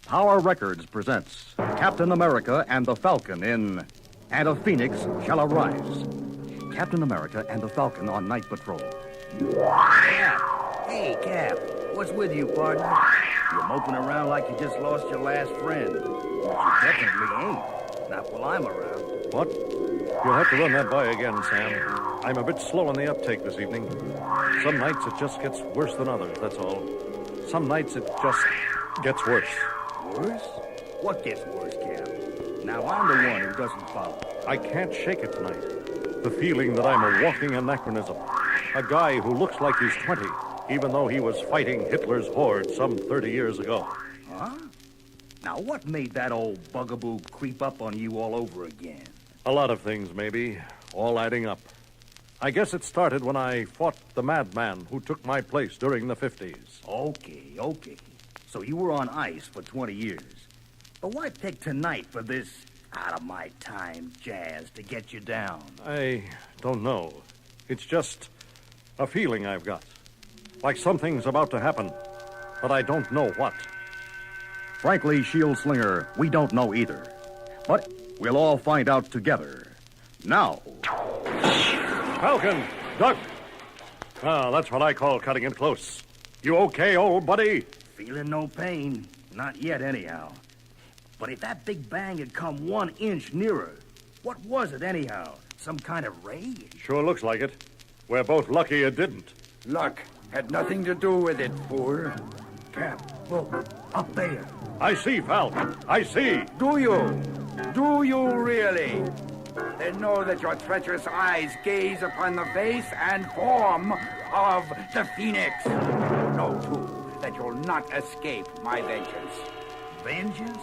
Power Records presents Captain America and the Falcon in And a Phoenix Shall Arise. Captain America and the Falcon on night patrol. Cap. Hey, Cap. What's with you, partner? You're moping around like you just lost your last friend. You definitely ain't. Not while I'm around. What? You'll have to run that by again, Sam. I'm a bit slow on the uptake this evening. Some nights it just gets worse than others, that's all. Some nights it just gets worse. Worse? What gets worse, Cap? Now, I'm the one who doesn't follow. I can't shake it tonight. The feeling that I'm a walking anachronism. A guy who looks like he's 20, even though he was fighting Hitler's horde some 30 years ago. Huh? Now, what made that old bugaboo creep up on you all over again? A lot of things, maybe, all adding up. I guess it started when I fought the madman who took my place during the 50s. Okay. So you were on ice for 20 years. But why pick tonight for this out-of-my-time jazz to get you down? I don't know. It's just a feeling I've got. Like something's about to happen, but I don't know what. Frankly, Shield Slinger, we don't know either. But we'll all find out together. Now. Falcon, duck. Ah, that's what I call cutting it close. You okay, old buddy? Feeling no pain. Not yet, anyhow. But if that big bang had come 1 inch nearer, what was it, anyhow? Some kind of ray? Sure looks like it. We're both lucky it didn't. Luck had nothing to do with it, fool. Cap, look, up there. I see, Falcon. I see. Do you? Do you really? Then know that your treacherous eyes gaze upon the face and form of the Phoenix. Know, too, that you'll not escape my vengeance. Vengeance?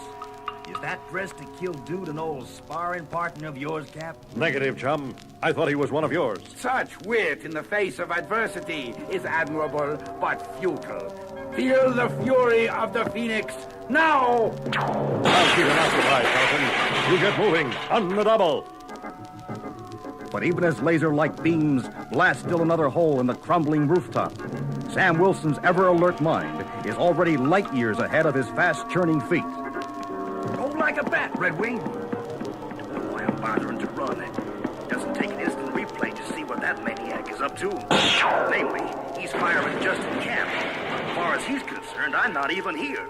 Is that dressed to kill dude an old sparring partner of yours, Cap? Negative, chum. I thought he was one of yours. Such wit in the face of adversity is admirable but futile. Feel the fury of the Phoenix now! I'll keep an occupied, Falcon. You get moving. On the double. But even as laser-like beams blast still another hole in the crumbling rooftop, Sam Wilson's ever-alert mind is already light years ahead of his fast-churning feet. Go like a bat, Red Wing. Why I'm bothering to run. It doesn't take an instant replay to see what that maniac is up to. Namely, he's firing just in camp. As far as he's concerned, I'm not even here.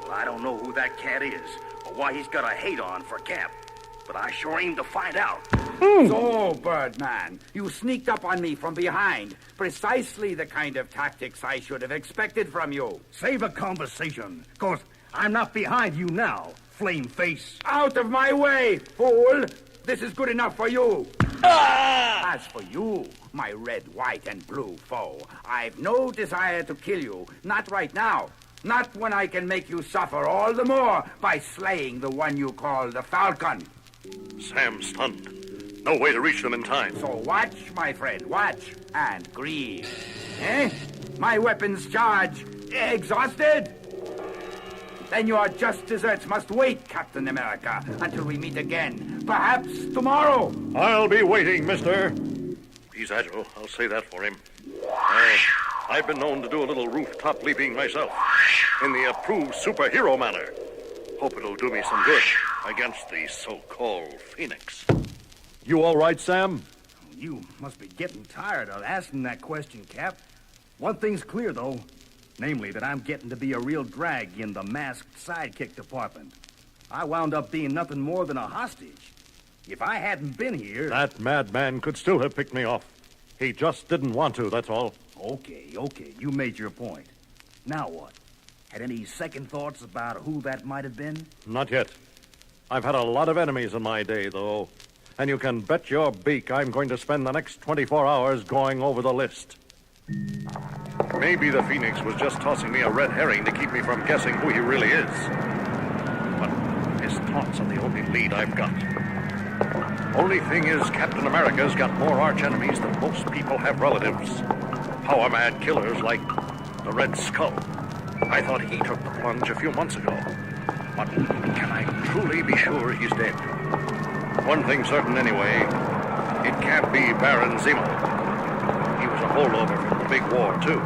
Well, I don't know who that cat is, or why he's got a hate on for Cap. But I sure aim to find out. So, Birdman, you sneaked up on me from behind. Precisely the kind of tactics I should have expected from you. Save a conversation, because I'm not behind you now, flame face. Out of my way, fool! This is good enough for you. As for you, my red, white, and blue foe, I've no desire to kill you. Not right now. Not when I can make you suffer all the more by slaying the one you call the Falcon. Sam's stunned. No way to reach them in time. So watch, my friend, watch and grieve. Eh? My weapons charge. Exhausted? Then your just desserts must wait, Captain America, until we meet again. Perhaps tomorrow. I'll be waiting, mister. He's agile, I'll say that for him. I've been known to do a little rooftop leaping myself, in the approved superhero manner. Hope it'll do me some good against the so-called Phoenix. You all right, Sam? You must be getting tired of asking that question, Cap. One thing's clear, though. Namely, that I'm getting to be a real drag in the masked sidekick department. I wound up being nothing more than a hostage. If I hadn't been here... That madman could still have picked me off. He just didn't want to, that's all. Okay. You made your point. Now what? Had any second thoughts about who that might have been? Not yet. I've had a lot of enemies in my day, though. And you can bet your beak I'm going to spend the next 24 hours going over the list. Maybe the Phoenix was just tossing me a red herring to keep me from guessing who he really is. But his thoughts are the only lead I've got. Only thing is, Captain America's got more arch-enemies than most people have relatives. Power-mad killers like the Red Skull. I thought he took the plunge a few months ago. But can I truly be sure he's dead? One thing certain anyway, it can't be Baron Zemo. He was a holdover from the big war, too.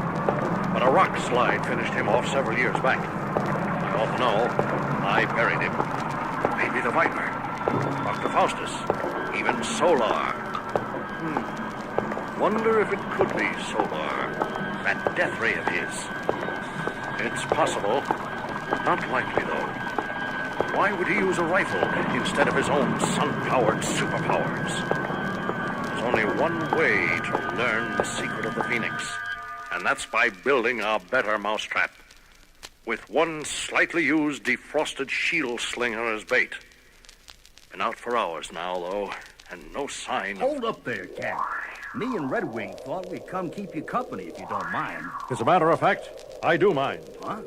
But a rock slide finished him off several years back. don't know. I buried him. Maybe the Viper. Dr. Faustus. Even Solar. Wonder if it could be Solar. That death ray of his. It's possible. Not likely, though. Why would he use a rifle instead of his own sun-powered superpowers? There's only one way to learn the secret of the Phoenix, and that's by building a better mousetrap. With one slightly used defrosted shield slinger as bait. Been out for hours now, though, and no sign of... Hold up there, Cap. Me and Red Wing thought we'd come keep you company if you don't mind. As a matter of fact, I do mind. Huh?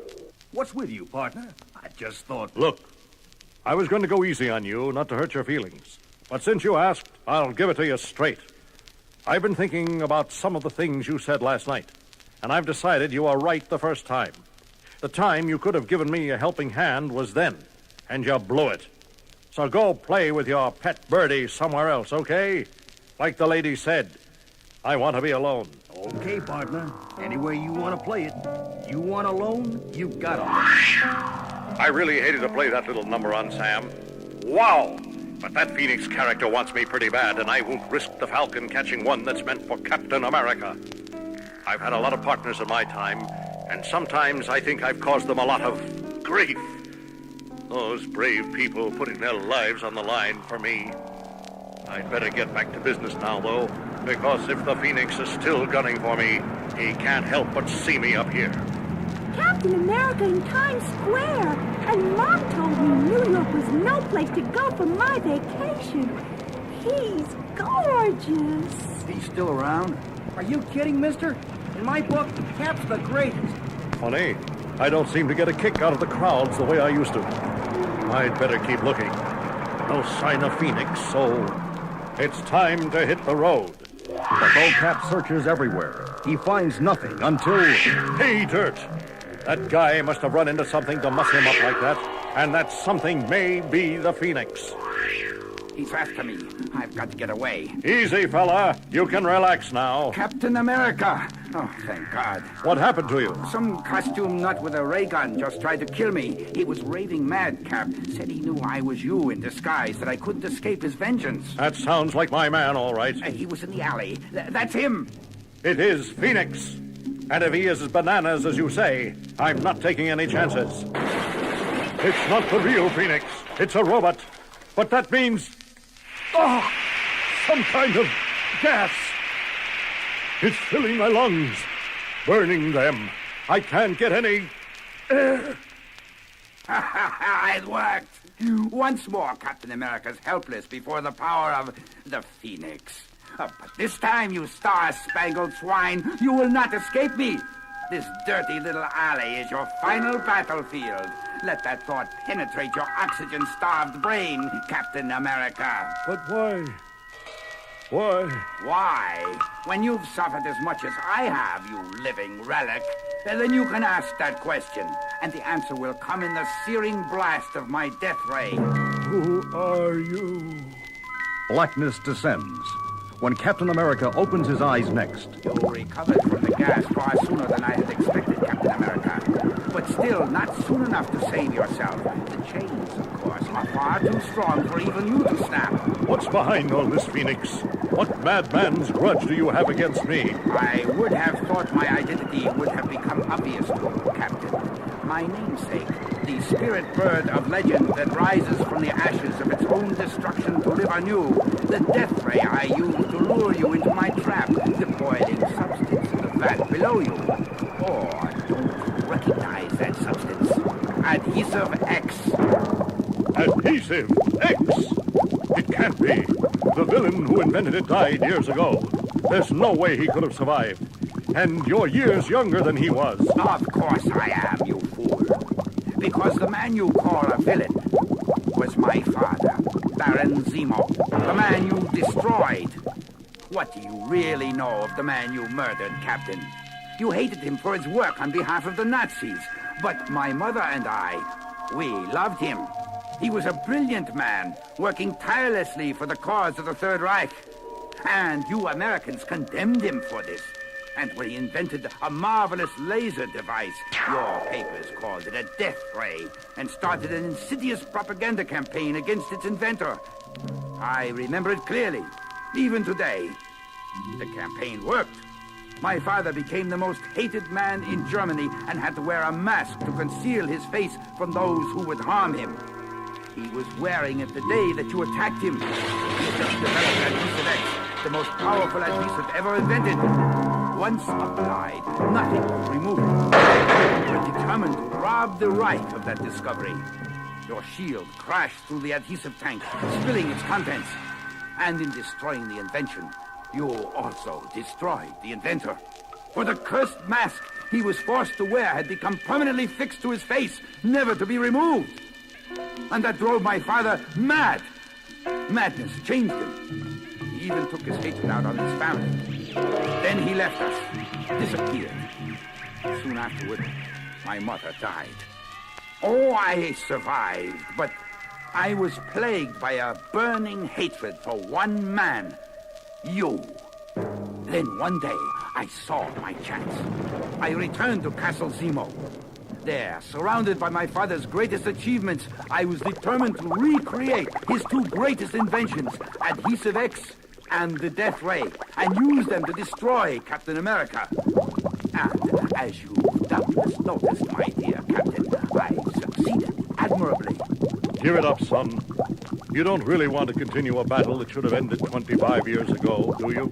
What's with you, partner? I just thought... Look, I was going to go easy on you, not to hurt your feelings. But since you asked, I'll give it to you straight. I've been thinking about some of the things you said last night, and I've decided you are right the first time. The time you could have given me a helping hand was then, and you blew it. So go play with your pet birdie somewhere else, okay? Like the lady said, I want to be alone. Okay, partner. Any way you want to play it. You want alone, you got it. I really hated to play that little number on Sam. Wow! But that Phoenix character wants me pretty bad, and I won't risk the Falcon catching one that's meant for Captain America. I've had a lot of partners in my time, and sometimes I think I've caused them a lot of grief. Those brave people putting their lives on the line for me. I'd better get back to business now, though, because if the Phoenix is still gunning for me, he can't help but see me up here. Captain America in Times Square. And Mom told me New York was no place to go for my vacation. He's gorgeous. He's still around? Are you kidding, mister? In my book, Cap's the greatest. Funny, I don't seem to get a kick out of the crowds the way I used to. I'd better keep looking. No sign of Phoenix, so it's time to hit the road. But though Cap searches everywhere, he finds nothing until... Hey, Dirt! That guy must have run into something to muss him up like that, and that something may be the Phoenix. He's after me. I've got to get away. Easy, fella. You can relax now. Captain America! Oh, thank God. What happened to you? Some costume nut with a ray gun just tried to kill me. He was raving mad, Cap. Said he knew I was you in disguise, that I couldn't escape his vengeance. That sounds like my man, all right. He was in the alley. That's him. It is Phoenix. And if he is as bananas as you say, I'm not taking any chances. It's not the real Phoenix. It's a robot. But that means... Oh, some kind of gas. It's filling my lungs, burning them. I can't get any air. It worked. Once more, Captain America's helpless before the power of the Phoenix. But this time, you star-spangled swine, you will not escape me. This dirty little alley is your final battlefield. Let that thought penetrate your oxygen-starved brain, Captain America. But why? Why? Why? When you've suffered as much as I have, you living relic, then you can ask that question, and the answer will come in the searing blast of my death ray. Who are you? Blackness descends. When Captain America opens his eyes next... You recovered from the gas far sooner than I had expected, Captain America. But still not soon enough to save yourself. The chains, of course, are far too strong for even you to snap. What's behind all this, Phoenix? What madman's grudge do you have against me? I would have thought my identity would have become obvious to you, Captain. My namesake, the spirit bird of legend that rises from the ashes of its own destruction to live anew, the death ray I used to lure you into my trap, the boiling substance in the vat below you. Or don't you recognize that substance? Adhesive X. Adhesive X? It can't be. The villain who invented it died years ago. There's no way he could have survived. And you're years younger than he was. Of course I am, you fool. Because the man you call a villain was my father, Baron Zemo, the man you destroyed. What do you really know of the man you murdered, Captain? You hated him for his work on behalf of the Nazis. But my mother and I, we loved him. He was a brilliant man, working tirelessly for the cause of the Third Reich. And you Americans condemned him for this. And when he invented a marvelous laser device, your papers called it a death ray and started an insidious propaganda campaign against its inventor. I remember it clearly, even today. The campaign worked. My father became the most hated man in Germany and had to wear a mask to conceal his face from those who would harm him. He was wearing it the day that you attacked him. He had just developed Adhesive X, the most powerful adhesive ever invented. Once applied, nothing could remove it. You were determined to rob the right of that discovery. Your shield crashed through the adhesive tank, spilling its contents. And in destroying the invention, you also destroyed the inventor. For the cursed mask he was forced to wear had become permanently fixed to his face, never to be removed. And that drove my father mad. Madness changed him. He even took his hatred out on his family. Then he left us, disappeared. Soon afterward, my mother died. Oh, I survived, but I was plagued by a burning hatred for one man, you. Then one day, I saw my chance. I returned to Castle Zemo. There, surrounded by my father's greatest achievements, I was determined to recreate his two greatest inventions, Adhesive X and the Death Ray, and use them to destroy Captain America. And as you doubtless noticed, my dear Captain, I succeeded admirably. Give it up, son. You don't really want to continue a battle that should have ended 25 years ago, do you?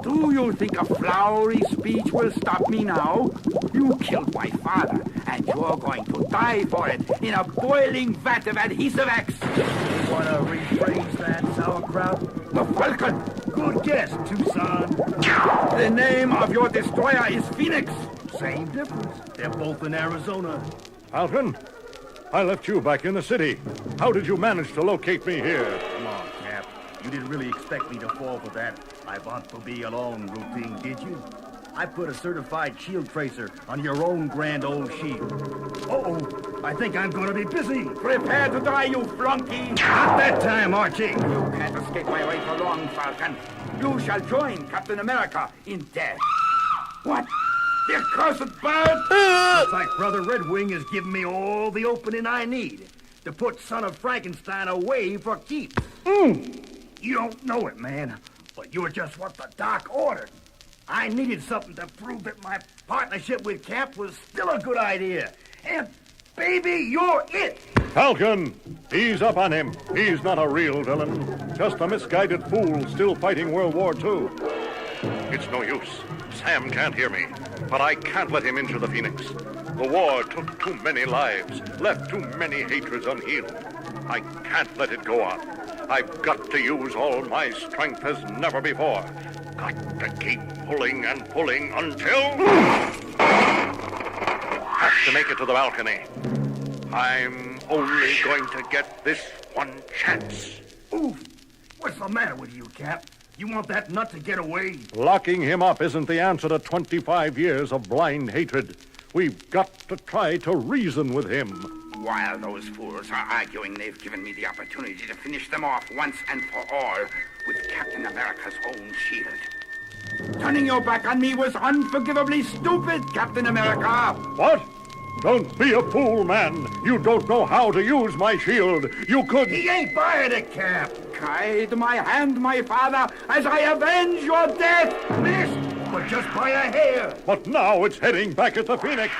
Do you think a flowery speech will stop me now? You killed my father, and you're going to die for it in a boiling vat of Adhesive X. Want to rephrase that, sauerkraut? The Falcon. Good guess, Tucson. The name of your destroyer is Phoenix. Same difference. They're both in Arizona. Falcon, I left you back in the city. How did you manage to locate me here? Come on, Cap. You didn't really expect me to fall for that I want to be alone routine, did you? I put a certified shield tracer on your own grand old shield. Uh-oh, I think I'm gonna be busy. Prepare to die, you flunky. Not that time, Archie. You can't escape my way for long, Falcon. You shall join Captain America in death. What? The accursed bird? Looks like Brother Red Wing has given me all the opening I need to put Son of Frankenstein away for keeps. You don't know it, man, but you're just what the Doc ordered. I needed something to prove that my partnership with Cap was still a good idea. And, baby, you're it. Falcon, ease up on him. He's not a real villain. Just a misguided fool still fighting World War II. It's no use. Sam can't hear me, but I can't let him into the Phoenix. The war took too many lives, left too many hatreds unhealed. I can't let it go on. I've got to use all my strength as never before. Got to keep pulling and pulling until... Have to make it to the balcony. I'm only going to get this one chance. Oof. What's the matter with you, Cap? You want that nut to get away? Locking him up isn't the answer to 25 years of blind hatred. We've got to try to reason with him. While those fools are arguing, they've given me the opportunity to finish them off once and for all with Captain America's own shield. Turning your back on me was unforgivably stupid, Captain America. What? Don't be a fool, man. You don't know how to use my shield. You could... He ain't buying it, Cap. Guide my hand, my father, as I avenge your death. Missed, but just by a hair. But now it's heading back at the Phoenix.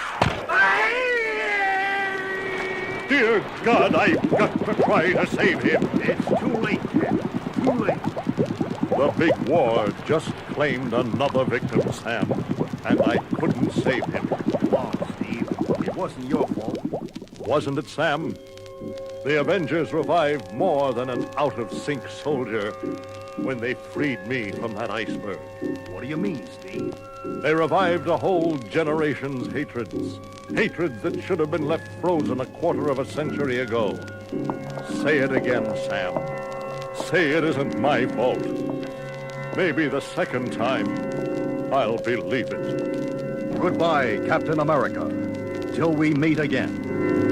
Dear God, I've got to try to save him. It's too late, Cap. Too late. The big war just claimed another victim, Sam, and I couldn't save him. Come on, Steve. It wasn't your fault. Wasn't it, Sam? The Avengers revived more than an out-of-sync soldier when they freed me from that iceberg. What do you mean, Steve? They revived a whole generation's hatreds. Hatreds that should have been left frozen a quarter of a century ago. Say it again, Sam. Say it isn't my fault. Maybe the second time, I'll believe it. Goodbye, Captain America. Till we meet again.